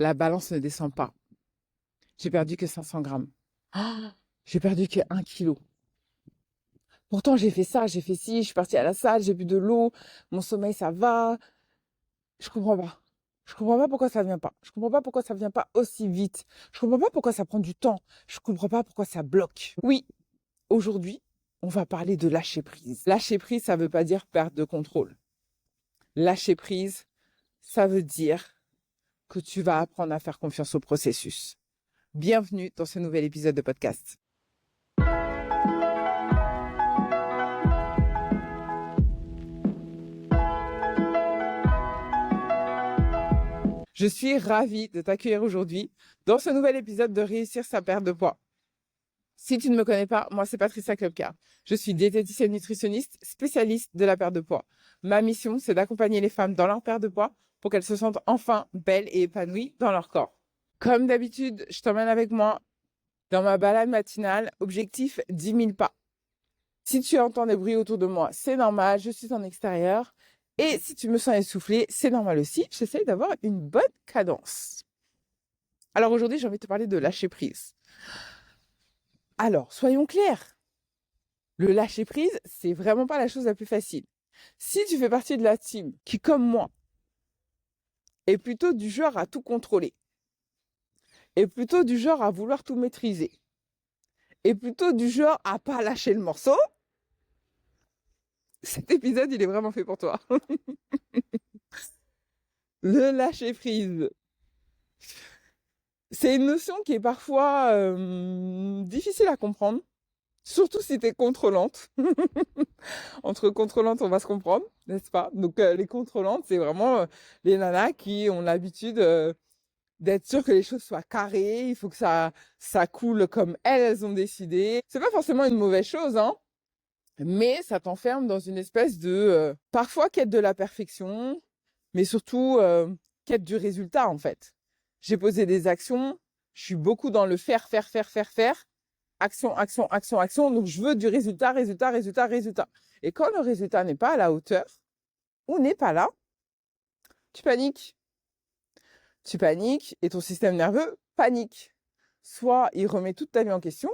La balance ne descend pas. J'ai perdu que 500 grammes. Ah, j'ai perdu que 1 kilo. Pourtant, j'ai fait ça, j'ai fait ci, je suis partie à la salle, j'ai bu de l'eau, mon sommeil, ça va. Je comprends pas. Je comprends pas pourquoi ça vient pas. Je comprends pas pourquoi ça vient pas aussi vite. Je comprends pas pourquoi ça prend du temps. Je comprends pas pourquoi ça bloque. Oui, aujourd'hui, on va parler de lâcher prise. Lâcher prise, ça veut pas dire perte de contrôle. Lâcher prise, ça veut dire que tu vas apprendre à faire confiance au processus. Bienvenue dans ce nouvel épisode de podcast. Je suis ravie de t'accueillir aujourd'hui dans ce nouvel épisode de Réussir sa perte de poids. Si tu ne me connais pas, moi c'est Patricia Klopka. Je suis diététicienne nutritionniste, spécialiste de la perte de poids. Ma mission, c'est d'accompagner les femmes dans leur perte de poids pour qu'elles se sentent enfin belles et épanouies dans leur corps. Comme d'habitude, je t'emmène avec moi dans ma balade matinale, objectif 10 000 pas. Si tu entends des bruits autour de moi, c'est normal, je suis en extérieur. Et si tu me sens essoufflée, c'est normal aussi, j'essaie d'avoir une bonne cadence. Alors aujourd'hui, j'ai envie de te parler de lâcher prise. Alors, soyons clairs. Le lâcher prise, c'est vraiment pas la chose la plus facile. Si tu fais partie de la team qui, comme moi, est plutôt du genre à tout contrôler, est plutôt du genre à vouloir tout maîtriser, est plutôt du genre à pas lâcher le morceau, cet épisode, il est vraiment fait pour toi. Le lâcher prise. C'est une notion qui est parfois difficile à comprendre, surtout si tu es contrôlante. Entre contrôlantes, on va se comprendre, n'est-ce pas? Donc les contrôlantes, c'est vraiment les nanas qui ont l'habitude d'être sûres que les choses soient carrées, il faut que ça coule comme elles ont décidé. C'est pas forcément une mauvaise chose, hein, mais ça t'enferme dans une espèce de parfois quête de la perfection, mais surtout quête du résultat en fait. J'ai posé des actions, je suis beaucoup dans le faire. Action, action, action, action. Donc, je veux du résultat, résultat, résultat, résultat. Et quand le résultat n'est pas à la hauteur ou n'est pas là, tu paniques. Tu paniques et ton système nerveux panique. Soit il remet toute ta vie en question,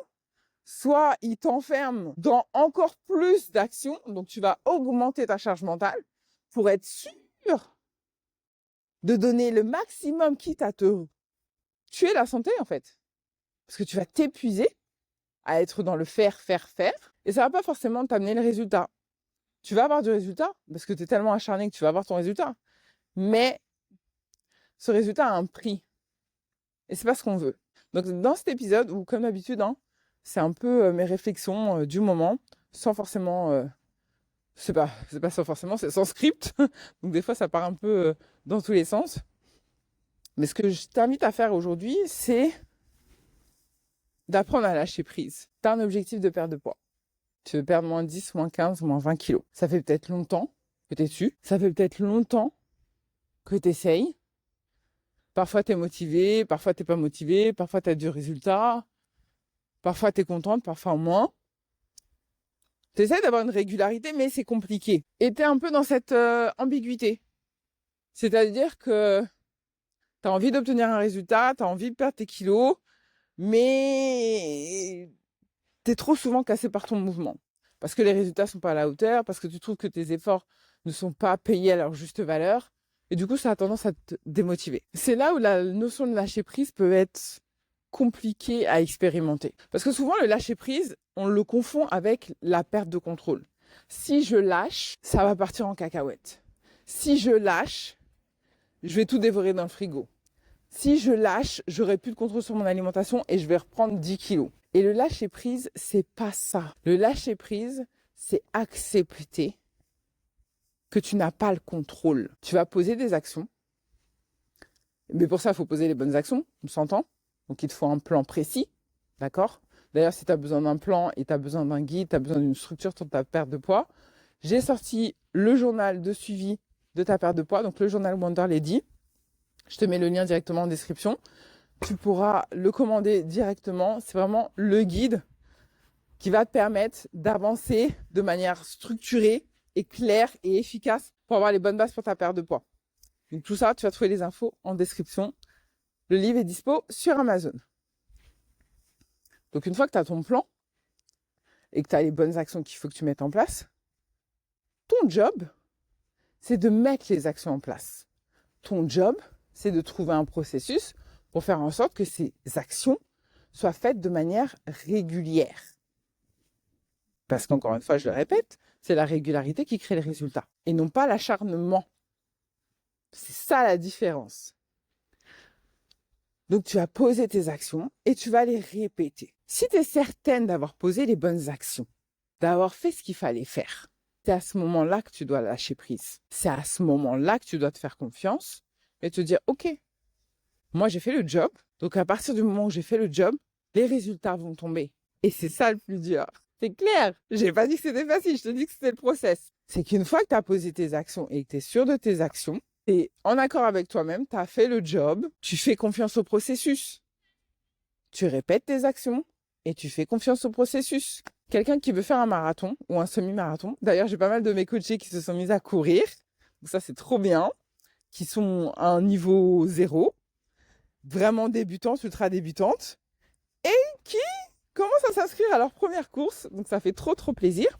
soit il t'enferme dans encore plus d'actions. Donc, tu vas augmenter ta charge mentale pour être sûr de donner le maximum, quitte à te tuer la santé, en fait. Parce que tu vas t'épuiser à être dans le faire, et ça va pas forcément t'amener le résultat. Tu vas avoir du résultat, parce que tu es tellement acharné que tu vas avoir ton résultat. Mais ce résultat a un prix. Et c'est pas ce qu'on veut. Donc, dans cet épisode, où comme d'habitude, hein, c'est un peu mes réflexions du moment, sans forcément... c'est pas sans forcément, c'est sans script. Donc, des fois, ça part un peu dans tous les sens. Mais ce que je t'invite à faire aujourd'hui, c'est d'apprendre à lâcher prise. Tu as un objectif de perte de poids. Tu veux perdre moins 10, moins 15, moins 20 kilos. Ça fait peut-être longtemps que tu es dessus. Ça fait peut-être longtemps que tu essayes. Parfois, tu es motivé, parfois, tu n'es pas motivé, parfois, tu as du résultat, parfois, tu es contente, parfois moins. Tu essaies d'avoir une régularité, mais c'est compliqué. Et tu es un peu dans cette ambiguïté. C'est-à-dire que tu as envie d'obtenir un résultat, tu as envie de perdre tes kilos, mais tu es trop souvent cassé par ton mouvement. Parce que les résultats ne sont pas à la hauteur, parce que tu trouves que tes efforts ne sont pas payés à leur juste valeur. Et du coup, ça a tendance à te démotiver. C'est là où la notion de lâcher prise peut être compliquée à expérimenter. Parce que souvent, le lâcher prise, on le confond avec la perte de contrôle. Si je lâche, ça va partir en cacahuète. Si je lâche, je vais tout dévorer dans le frigo. Si je lâche, j'aurai plus de contrôle sur mon alimentation et je vais reprendre 10 kilos. Et le lâcher prise, c'est pas ça. Le lâcher prise, c'est accepter que tu n'as pas le contrôle. Tu vas poser des actions. Mais pour ça, il faut poser les bonnes actions, on s'entend. Donc, il te faut un plan précis, d'accord? D'ailleurs, si tu as besoin d'un plan et tu as besoin d'un guide, tu as besoin d'une structure sur ta perte de poids, j'ai sorti le journal de suivi de ta perte de poids, donc le journal Wonder Lady. Je te mets le lien directement en description. Tu pourras le commander directement. C'est vraiment le guide qui va te permettre d'avancer de manière structurée et claire et efficace pour avoir les bonnes bases pour ta perte de poids. Donc tout ça, tu vas trouver les infos en description. Le livre est dispo sur Amazon. Donc, une fois que tu as ton plan et que tu as les bonnes actions qu'il faut que tu mettes en place, ton job, c'est de mettre les actions en place. Ton job, c'est de trouver un processus pour faire en sorte que ces actions soient faites de manière régulière. Parce qu'encore une fois, je le répète, c'est la régularité qui crée les résultats et non pas l'acharnement. C'est ça la différence. Donc, tu vas poser tes actions et tu vas les répéter. Si tu es certaine d'avoir posé les bonnes actions, d'avoir fait ce qu'il fallait faire, c'est à ce moment-là que tu dois lâcher prise. C'est à ce moment-là que tu dois te faire confiance et te dire, OK, moi j'ai fait le job. Donc, à partir du moment où j'ai fait le job, les résultats vont tomber. Et c'est ça le plus dur. C'est clair. J'ai pas dit que c'était facile, je te dis que c'était le process. C'est qu'une fois que tu as posé tes actions et que tu es sûr de tes actions, et en accord avec toi-même, tu as fait le job, tu fais confiance au processus. Tu répètes tes actions et tu fais confiance au processus. Quelqu'un qui veut faire un marathon ou un semi-marathon, d'ailleurs j'ai pas mal de mes coachés qui se sont mis à courir, donc ça c'est trop bien, qui sont à un niveau 0, vraiment débutantes, ultra débutantes, et qui commencent à s'inscrire à leur première course, donc ça fait trop plaisir.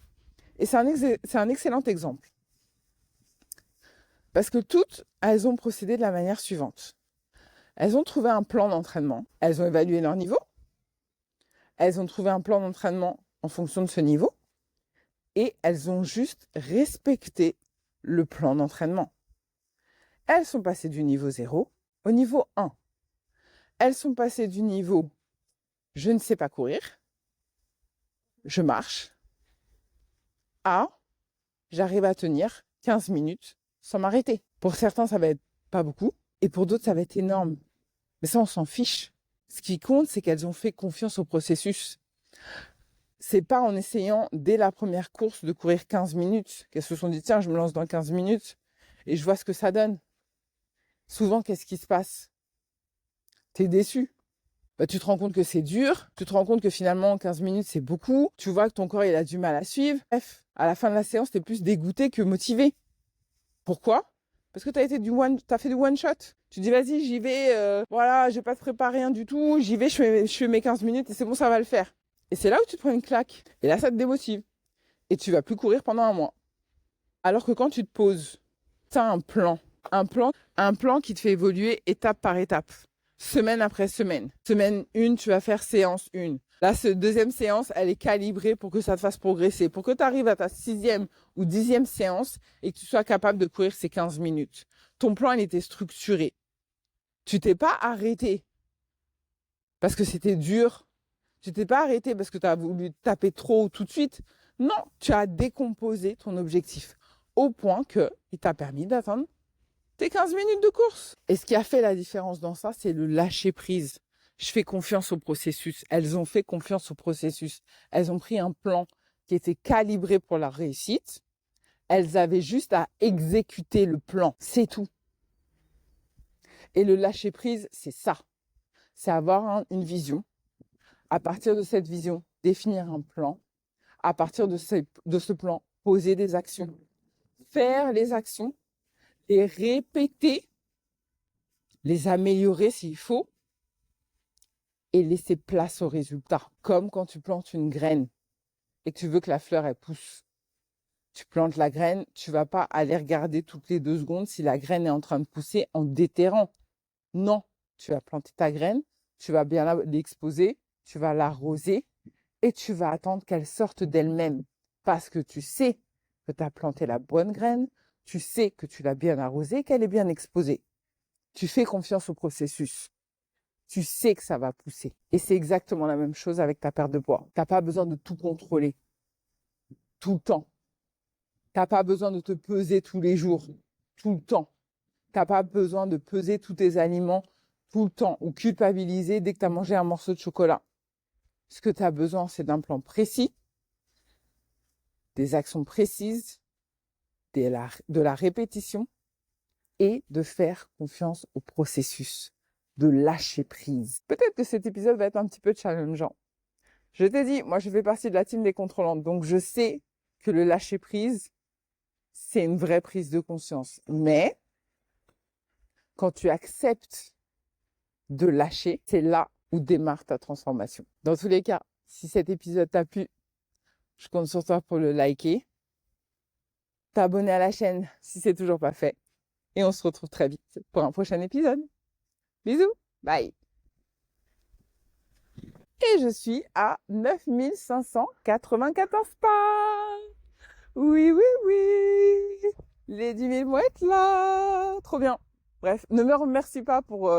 Et c'est un excellent exemple. Parce que toutes, elles ont procédé de la manière suivante. Elles ont trouvé un plan d'entraînement, elles ont évalué leur niveau, elles ont trouvé un plan d'entraînement en fonction de ce niveau, et elles ont juste respecté le plan d'entraînement. Elles sont passées du niveau 0 au niveau 1. Elles sont passées du niveau « je ne sais pas courir », je marche, à « j'arrive à tenir 15 minutes sans m'arrêter ». Pour certains, ça va être pas beaucoup, et pour d'autres, ça va être énorme. Mais ça, on s'en fiche. Ce qui compte, c'est qu'elles ont fait confiance au processus. C'est pas en essayant, dès la première course, de courir 15 minutes, qu'elles se sont dit, tiens, je me lance dans 15 minutes, et je vois ce que ça donne. Souvent, qu'est-ce qui se passe? T'es déçu. Tu te rends compte que c'est dur, tu te rends compte que finalement 15 minutes c'est beaucoup, tu vois que ton corps il a du mal à suivre. Bref, à la fin de la séance, t'es plus dégoûté que motivé. Pourquoi? Parce que t'as fait du one shot. Tu dis vas-y, j'y vais, voilà, j'ai pas préparé rien du tout, j'y vais, je fais mes 15 minutes et c'est bon, ça va le faire. Et c'est là où tu te prends une claque. Et là, ça te démotive. Et tu vas plus courir pendant un mois. Alors que quand tu te poses, t'as un plan qui te fait évoluer étape par étape. Semaine après semaine. Semaine 1, tu vas faire séance 1. Là, cette deuxième séance, elle est calibrée pour que ça te fasse progresser, pour que tu arrives à ta 6e ou 10e séance et que tu sois capable de courir ces 15 minutes. Ton plan, il était structuré. Tu t'es pas arrêté parce que c'était dur. Tu t'es pas arrêté parce que tu as voulu taper trop tout de suite. Non, tu as décomposé ton objectif au point qu'il t'a permis d'atteindre tes 15 minutes de course. Et ce qui a fait la différence dans ça, c'est le lâcher prise. Je fais confiance au processus. Elles ont fait confiance au processus. Elles ont pris un plan qui était calibré pour la réussite. Elles avaient juste à exécuter le plan. C'est tout. Et le lâcher prise, c'est ça. C'est avoir une vision. À partir de cette vision, définir un plan. À partir de ce plan, poser des actions. Faire les actions. Les répéter. Les améliorer s'il faut. Et laisser place au résultat. Comme quand tu plantes une graine et que tu veux que la fleur, elle pousse. Tu plantes la graine, tu vas pas aller regarder toutes les 2 secondes si la graine est en train de pousser en déterrant. Non, tu vas planter ta graine, tu vas bien l'exposer, tu vas l'arroser et tu vas attendre qu'elle sorte d'elle-même. Parce que tu sais que tu as planté la bonne graine, tu sais que tu l'as bien arrosée, qu'elle est bien exposée. Tu fais confiance au processus. Tu sais que ça va pousser. Et c'est exactement la même chose avec ta perte de poids. Tu n'as pas besoin de tout contrôler tout le temps. Tu n'as pas besoin de te peser tous les jours, tout le temps. Tu n'as pas besoin de peser tous tes aliments tout le temps ou culpabiliser dès que tu as mangé un morceau de chocolat. Ce que tu as besoin, c'est d'un plan précis, des actions précises, de la répétition et de faire confiance au processus, de lâcher prise. Peut-être que cet épisode va être un petit peu challengeant. Je t'ai dit, moi je fais partie de la team des contrôlantes, donc je sais que le lâcher prise, c'est une vraie prise de conscience. Mais quand tu acceptes de lâcher, c'est là où démarre ta transformation. Dans tous les cas, si cet épisode t'a plu, je compte sur toi pour le liker, t'abonner à la chaîne si c'est toujours pas fait, et on se retrouve très vite pour un prochain épisode. Bisous, bye. Et je suis à 9594 pas. Oui, oui, oui. Les 10 000 mouettes là. Trop bien. Bref, ne me remercie pas pour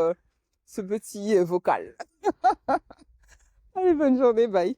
ce petit vocal. Allez, bonne journée, bye.